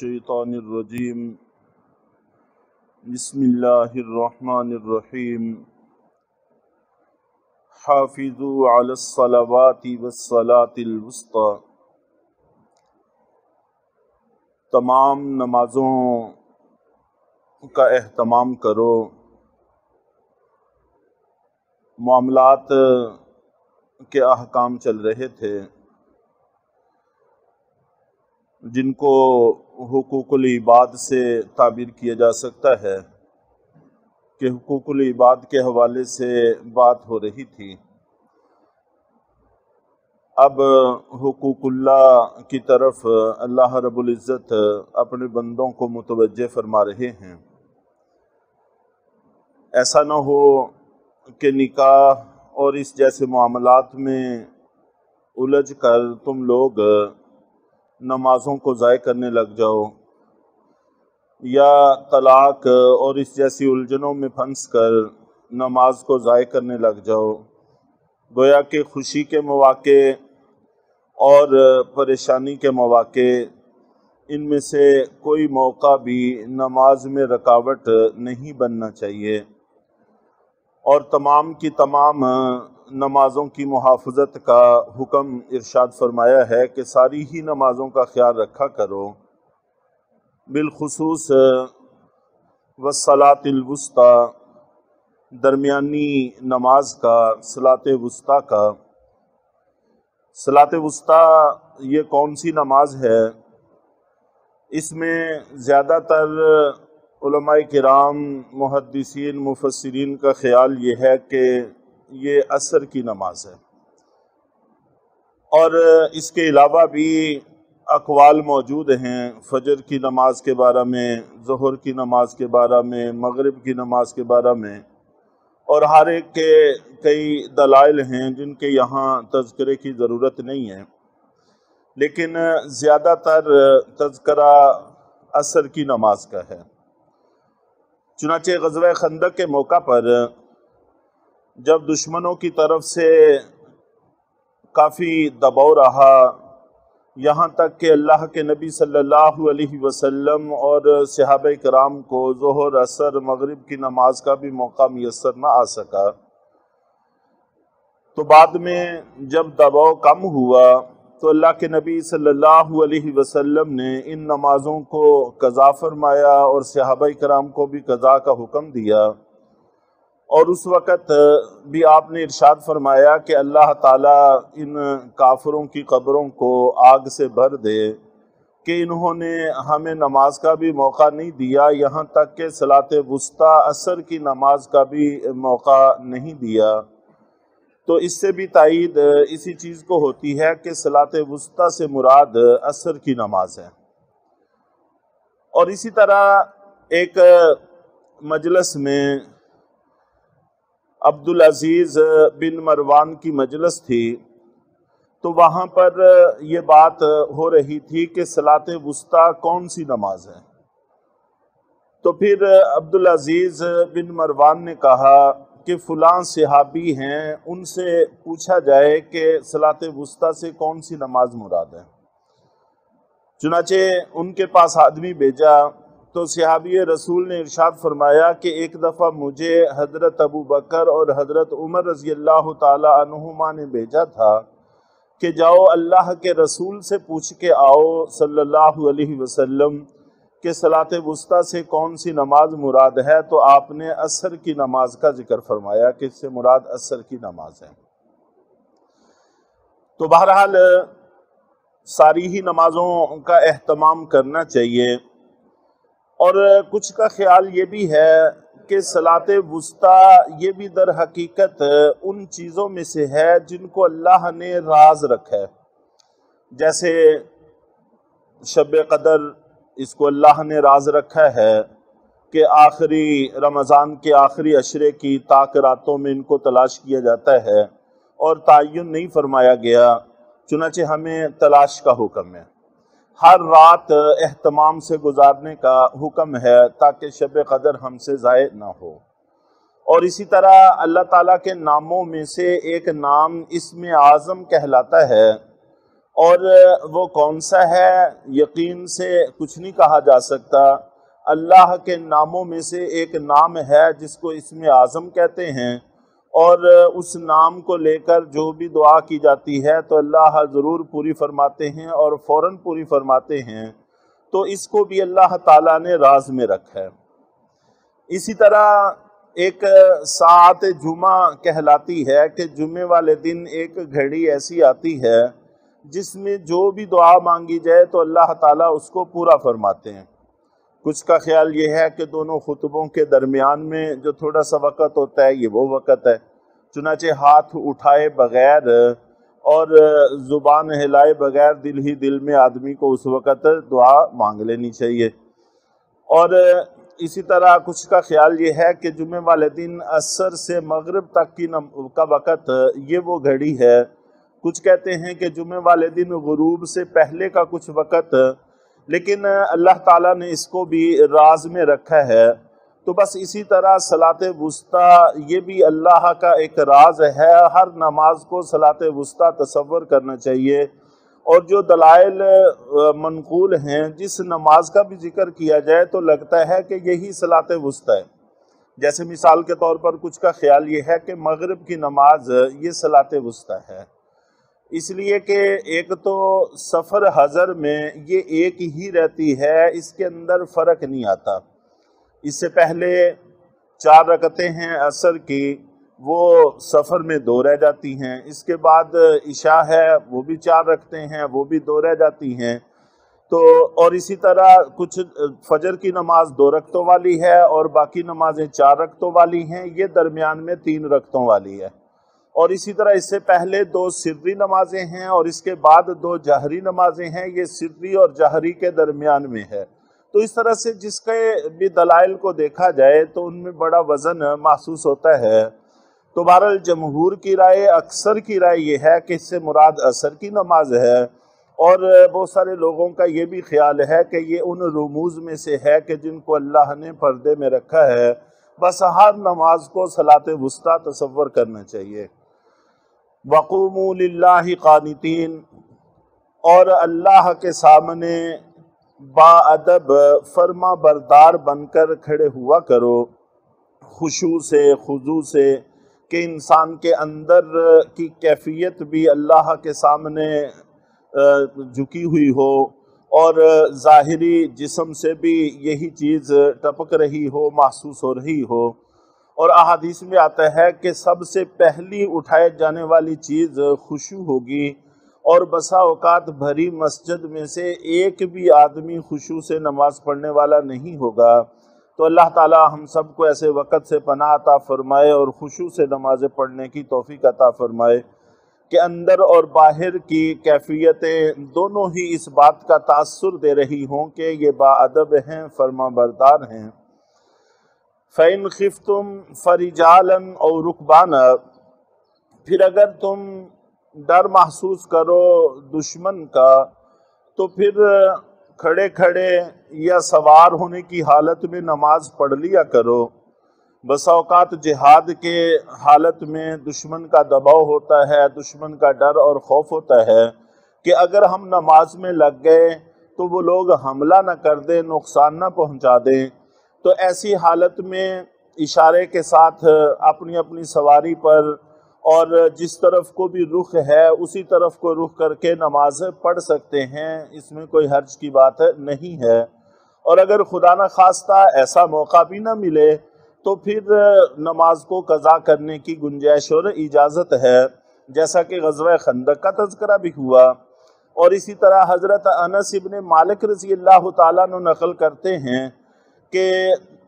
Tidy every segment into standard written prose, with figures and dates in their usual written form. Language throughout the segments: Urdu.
الشیطان الرجیم بسم اللہ الرحمن الرحیم حافظوا علی الصلوات والصلاة الوسطی، تمام نمازوں کا اہتمام کرو۔ معاملات کے احکام چل رہے تھے جن کو حقوق العباد سے تعبیر کیا جا سکتا ہے کہ حقوق العباد کے حوالے سے بات ہو رہی تھی۔ اب حقوق اللہ کی طرف اللہ رب العزت اپنے بندوں کو متوجہ فرما رہے ہیں۔ ایسا نہ ہو کہ نکاح اور اس جیسے معاملات میں الجھ کر تم لوگ نمازوں کو ضائع کرنے لگ جاؤ، یا طلاق اور اس جیسی الجھنوں میں پھنس کر نماز کو ضائع کرنے لگ جاؤ۔ گویا کہ خوشی کے مواقع اور پریشانی کے مواقع، ان میں سے کوئی موقع بھی نماز میں رکاوٹ نہیں بننا چاہیے، اور تمام کی تمام نمازوں کی محافظت کا حکم ارشاد فرمایا ہے کہ ساری ہی نمازوں کا خیال رکھا کرو، بالخصوص والصلاة الوسطی، درمیانی نماز کا، صلاۃ وسطیٰ کا۔ صلاۃ وسطیٰ یہ کون سی نماز ہے؟ اس میں زیادہ تر علماء کرام، محدثین، مفسرین کا خیال یہ ہے کہ یہ عصر کی نماز ہے، اور اس کے علاوہ بھی اقوال موجود ہیں فجر کی نماز کے بارے میں، ظہر کی نماز کے بارے میں، مغرب کی نماز کے بارے میں، اور ہر ایک کے کئی دلائل ہیں جن کے یہاں تذکرے کی ضرورت نہیں ہے، لیکن زیادہ تر تذکرہ عصر کی نماز کا ہے۔ چنانچہ غزوہ خندق کے موقع پر جب دشمنوں کی طرف سے کافی دباؤ رہا، یہاں تک کہ اللہ کے نبی صلی اللہ علیہ وسلم اور صحابہ کرام کو ظہر، عصر، مغرب کی نماز کا بھی موقع میسر نہ آ سکا، تو بعد میں جب دباؤ کم ہوا تو اللہ کے نبی صلی اللہ علیہ وسلم نے ان نمازوں کو قضا فرمایا اور صحابہ کرام کو بھی قضا کا حکم دیا، اور اس وقت بھی آپ نے ارشاد فرمایا کہ اللہ تعالیٰ ان کافروں کی قبروں کو آگ سے بھر دے کہ انہوں نے ہمیں نماز کا بھی موقع نہیں دیا، یہاں تک کہ صلاۃ وسطیٰ عصر کی نماز کا بھی موقع نہیں دیا۔ تو اس سے بھی تائید اسی چیز کو ہوتی ہے کہ صلاۃ وسطیٰ سے مراد عصر کی نماز ہے۔ اور اسی طرح ایک مجلس میں عبدالعزیز بن مروان کی مجلس تھی، تو وہاں پر یہ بات ہو رہی تھی کہ صلاۃ وسطیٰ کون سی نماز ہے۔ تو پھر عبدالعزیز بن مروان نے کہا کہ فلاں صحابی ہیں، ان سے پوچھا جائے کہ صلاۃ وسطیٰ سے کون سی نماز مراد ہے۔ چنانچہ ان کے پاس آدمی بھیجا تو صحابی رسول نے ارشاد فرمایا کہ ایک دفعہ مجھے حضرت ابو بکر اور حضرت عمر رضی اللہ تعالی عنہما نے بھیجا تھا کہ جاؤ اللہ کے رسول سے پوچھ کے آؤ صلی اللہ علیہ وسلم کہ صلاۃ وسطیٰ سے کون سی نماز مراد ہے، تو آپ نے عصر کی نماز کا ذکر فرمایا کہ اس سے مراد عصر کی نماز ہے۔ تو بہرحال ساری ہی نمازوں کا اہتمام کرنا چاہیے، اور کچھ کا خیال یہ بھی ہے کہ صلاۃ وسطیٰ یہ بھی در حقیقت ان چیزوں میں سے ہے جن کو اللہ نے راز رکھا ہے، جیسے شب قدر، اس کو اللہ نے راز رکھا ہے کہ آخری رمضان کے آخری عشرے کی طاق راتوں میں ان کو تلاش کیا جاتا ہے، اور تعین نہیں فرمایا گیا، چنانچہ ہمیں تلاش کا حکم ہے، ہر رات اہتمام سے گزارنے کا حکم ہے تاکہ شب قدر ہم سے ضائع نہ ہو۔ اور اسی طرح اللہ تعالیٰ کے ناموں میں سے ایک نام اسم اعظم کہلاتا ہے، اور وہ کون سا ہے یقین سے کچھ نہیں کہا جا سکتا۔ اللہ کے ناموں میں سے ایک نام ہے جس کو اسم اعظم کہتے ہیں، اور اس نام کو لے کر جو بھی دعا کی جاتی ہے تو اللہ ضرور پوری فرماتے ہیں اور فوراً پوری فرماتے ہیں، تو اس کو بھی اللہ تعالیٰ نے راز میں رکھا ہے۔ اسی طرح ایک ساعت جمعہ کہلاتی ہے کہ جمعے والے دن ایک گھڑی ایسی آتی ہے جس میں جو بھی دعا مانگی جائے تو اللہ تعالیٰ اس کو پورا فرماتے ہیں۔ کچھ کا خیال یہ ہے کہ دونوں خطبوں کے درمیان میں جو تھوڑا سا وقت ہوتا ہے یہ وہ وقت ہے، چنانچہ ہاتھ اٹھائے بغیر اور زبان ہلائے بغیر دل ہی دل میں آدمی کو اس وقت دعا مانگ لینی چاہیے۔ اور اسی طرح کچھ کا خیال یہ ہے کہ جمعے والے دن عصر سے مغرب تک کا وقت یہ وہ گھڑی ہے۔ کچھ کہتے ہیں کہ جمعے والے دن غروب سے پہلے کا کچھ وقت، لیکن اللہ تعالیٰ نے اس کو بھی راز میں رکھا ہے۔ تو بس اسی طرح صلاۃ وسطیٰ یہ بھی اللہ کا ایک راز ہے۔ ہر نماز کو صلاۃ وسطیٰ تصور کرنا چاہیے، اور جو دلائل منقول ہیں جس نماز کا بھی ذکر کیا جائے تو لگتا ہے کہ یہی صلاۃ وسطیٰ ہے۔ جیسے مثال کے طور پر کچھ کا خیال یہ ہے کہ مغرب کی نماز یہ صلاۃ وسطیٰ ہے، اس لیے کہ ایک تو سفر حضر میں یہ ایک ہی رہتی ہے، اس کے اندر فرق نہیں آتا۔ اس سے پہلے 4 رکعتیں ہیں عصر کی، وہ سفر میں 2 رہ جاتی ہیں۔ اس کے بعد عشاء ہے، وہ بھی 4 رکعتیں ہیں، وہ بھی 2 رہ جاتی ہیں۔ تو اور اسی طرح کچھ فجر کی نماز 2 رکعتوں والی ہے اور باقی نمازیں 4 رکعتوں والی ہیں، یہ درمیان میں 3 رکعتوں والی ہے۔ اور اسی طرح اس سے پہلے 2 سری نمازیں ہیں اور اس کے بعد 2 جہری نمازیں ہیں، یہ سری اور جہری کے درمیان میں ہے۔ تو اس طرح سے جس کے بھی دلائل کو دیکھا جائے تو ان میں بڑا وزن محسوس ہوتا ہے۔ تو بہرحال جمہور کی رائے، اکثر کی رائے یہ ہے کہ اس سے مراد عصر کی نماز ہے، اور بہت سارے لوگوں کا یہ بھی خیال ہے کہ یہ ان رموز میں سے ہے کہ جن کو اللہ نے پردے میں رکھا ہے۔ بس ہر نماز کو صلاۃ وسطیٰ تصور کرنا چاہیے۔ وَقُومُوا لِلَّهِ قَانِتِينَ، اور اللہ کے سامنے با ادب فرما بردار بن کر کھڑے ہوا کرو، خشوع سے، خضوع سے، کہ انسان کے اندر کی کیفیت بھی اللہ کے سامنے جھکی ہوئی ہو، اور ظاہری جسم سے بھی یہی چیز ٹپک رہی ہو، محسوس ہو رہی ہو۔ اور احادیث میں آتا ہے کہ سب سے پہلی اٹھائے جانے والی چیز خشوع ہوگی، اور بسا اوقات بھری مسجد میں سے ایک بھی آدمی خشوع سے نماز پڑھنے والا نہیں ہوگا۔ تو اللہ تعالی ہم سب کو ایسے وقت سے پناہ عطا فرمائے اور خشوع سے نمازیں پڑھنے کی توفیق عطا فرمائے کہ اندر اور باہر کی کیفیتیں دونوں ہی اس بات کا تاثر دے رہی ہوں کہ یہ با ادب ہیں، فرما بردار ہیں۔ فَإِنْ خِفْتُمْ فَرِجَالًا أَوْ رُكْبَانًا، پھر اگر تم ڈر محسوس کرو دشمن کا تو پھر کھڑے کھڑے یا سوار ہونے کی حالت میں نماز پڑھ لیا کرو۔ بسا اوقات جہاد کے حالت میں دشمن کا دباؤ ہوتا ہے، دشمن کا ڈر اور خوف ہوتا ہے کہ اگر ہم نماز میں لگ گئے تو وہ لوگ حملہ نہ کر دیں، نقصان نہ پہنچا دیں۔ تو ایسی حالت میں اشارے کے ساتھ اپنی اپنی سواری پر اور جس طرف کو بھی رخ ہے اسی طرف کو رخ کر کے نماز پڑھ سکتے ہیں، اس میں کوئی حرج کی بات نہیں ہے۔ اور اگر خدا نہ خواستہ ایسا موقع بھی نہ ملے تو پھر نماز کو قضا کرنے کی گنجائش اور اجازت ہے، جیسا کہ غزوہ خندق کا تذکرہ بھی ہوا۔ اور اسی طرح حضرت انس ابن مالک رضی اللہ تعالیٰ عنہ نقل کرتے ہیں کہ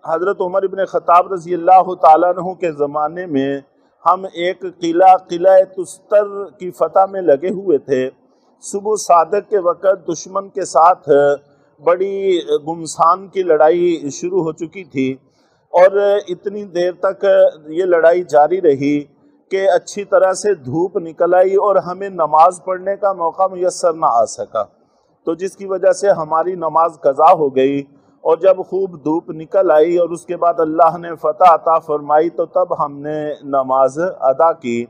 حضرت عمر ابن خطاب رضی اللہ تعالیٰ عنہ کے زمانے میں ہم ایک قلعہ تستر کی فتح میں لگے ہوئے تھے۔ صبح صادق کے وقت دشمن کے ساتھ بڑی گمسان کی لڑائی شروع ہو چکی تھی، اور اتنی دیر تک یہ لڑائی جاری رہی کہ اچھی طرح سے دھوپ نکل آئی اور ہمیں نماز پڑھنے کا موقع میسر نہ آ سکا، تو جس کی وجہ سے ہماری نماز قضا ہو گئی۔ اور جب خوب دھوپ نکل آئی اور اس کے بعد اللہ نے فتح عطا فرمائی تو تب ہم نے نماز ادا کی۔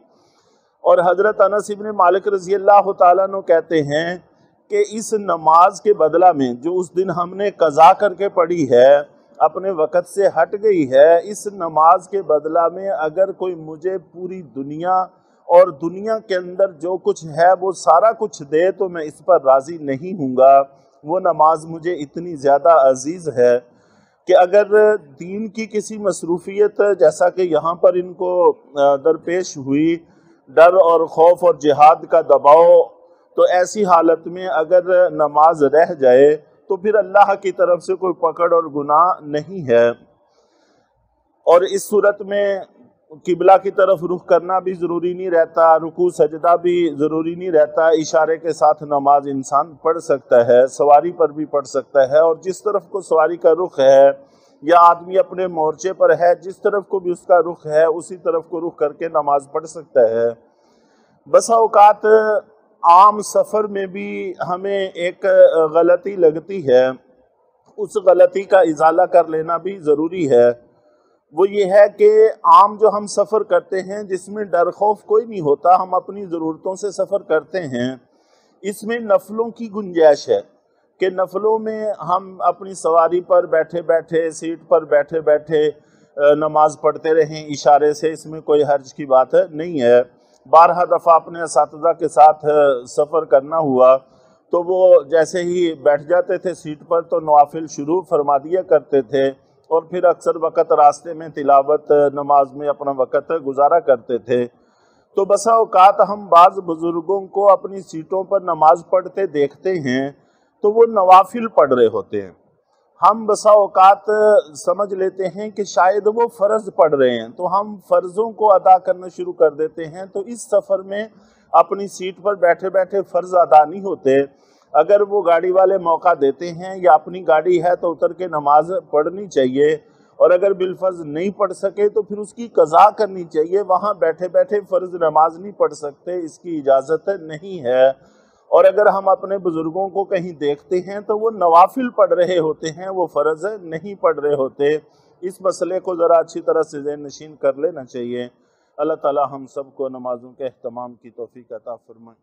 اور حضرت انس ابن مالک رضی اللہ تعالیٰ عنہ کہتے ہیں کہ اس نماز کے بدلہ میں جو اس دن ہم نے قضا کر کے پڑھی ہے، اپنے وقت سے ہٹ گئی ہے، اس نماز کے بدلہ میں اگر کوئی مجھے پوری دنیا اور دنیا کے اندر جو کچھ ہے وہ سارا کچھ دے تو میں اس پر راضی نہیں ہوں گا۔ وہ نماز مجھے اتنی زیادہ عزیز ہے کہ اگر دین کی کسی مصروفیت جیسا کہ یہاں پر ان کو درپیش ہوئی، ڈر اور خوف اور جہاد کا دباؤ، تو ایسی حالت میں اگر نماز رہ جائے تو پھر اللہ کی طرف سے کوئی پکڑ اور گناہ نہیں ہے۔ اور اس صورت میں قبلہ کی طرف رخ کرنا بھی ضروری نہیں رہتا، رکوع سجدہ بھی ضروری نہیں رہتا، اشارے کے ساتھ نماز انسان پڑھ سکتا ہے، سواری پر بھی پڑھ سکتا ہے، اور جس طرف کو سواری کا رخ ہے یا آدمی اپنے مورچے پر ہے، جس طرف کو بھی اس کا رخ ہے اسی طرف کو رخ کر کے نماز پڑھ سکتا ہے۔ بسا اوقات عام سفر میں بھی ہمیں ایک غلطی لگتی ہے، اس غلطی کا ازالہ کر لینا بھی ضروری ہے۔ وہ یہ ہے کہ عام جو ہم سفر کرتے ہیں جس میں ڈر خوف کوئی نہیں ہوتا، ہم اپنی ضرورتوں سے سفر کرتے ہیں، اس میں نفلوں کی گنجائش ہے کہ نفلوں میں ہم اپنی سواری پر بیٹھے بیٹھے، سیٹ پر بیٹھے بیٹھے نماز پڑھتے رہیں اشارے سے، اس میں کوئی حرج کی بات نہیں ہے۔ بارہا دفعہ اپنے اساتذہ کے ساتھ سفر کرنا ہوا تو وہ جیسے ہی بیٹھ جاتے تھے سیٹ پر تو نوافل شروع فرما دیا کرتے تھے، اور پھر اکثر وقت راستے میں تلاوت نماز میں اپنا وقت گزارا کرتے تھے۔ تو بسا اوقات ہم بعض بزرگوں کو اپنی سیٹوں پر نماز پڑھتے دیکھتے ہیں تو وہ نوافل پڑھ رہے ہوتے ہیں، ہم بسا اوقات سمجھ لیتے ہیں کہ شاید وہ فرض پڑھ رہے ہیں تو ہم فرضوں کو ادا کرنا شروع کر دیتے ہیں۔ تو اس سفر میں اپنی سیٹ پر بیٹھے بیٹھے فرض ادا نہیں ہوتے، اگر وہ گاڑی والے موقع دیتے ہیں یا اپنی گاڑی ہے تو اتر کے نماز پڑھنی چاہیے، اور اگر بالفرض نہیں پڑھ سکے تو پھر اس کی قضا کرنی چاہیے۔ وہاں بیٹھے بیٹھے فرض نماز نہیں پڑھ سکتے، اس کی اجازت نہیں ہے۔ اور اگر ہم اپنے بزرگوں کو کہیں دیکھتے ہیں تو وہ نوافل پڑھ رہے ہوتے ہیں، وہ فرض نہیں پڑھ رہے ہوتے۔ اس مسئلے کو ذرا اچھی طرح سے ذہن نشین کر لینا چاہیے۔ اللہ تعالی ہم سب کو نمازوں کے اہتمام کی توفیق عطا فرمائے۔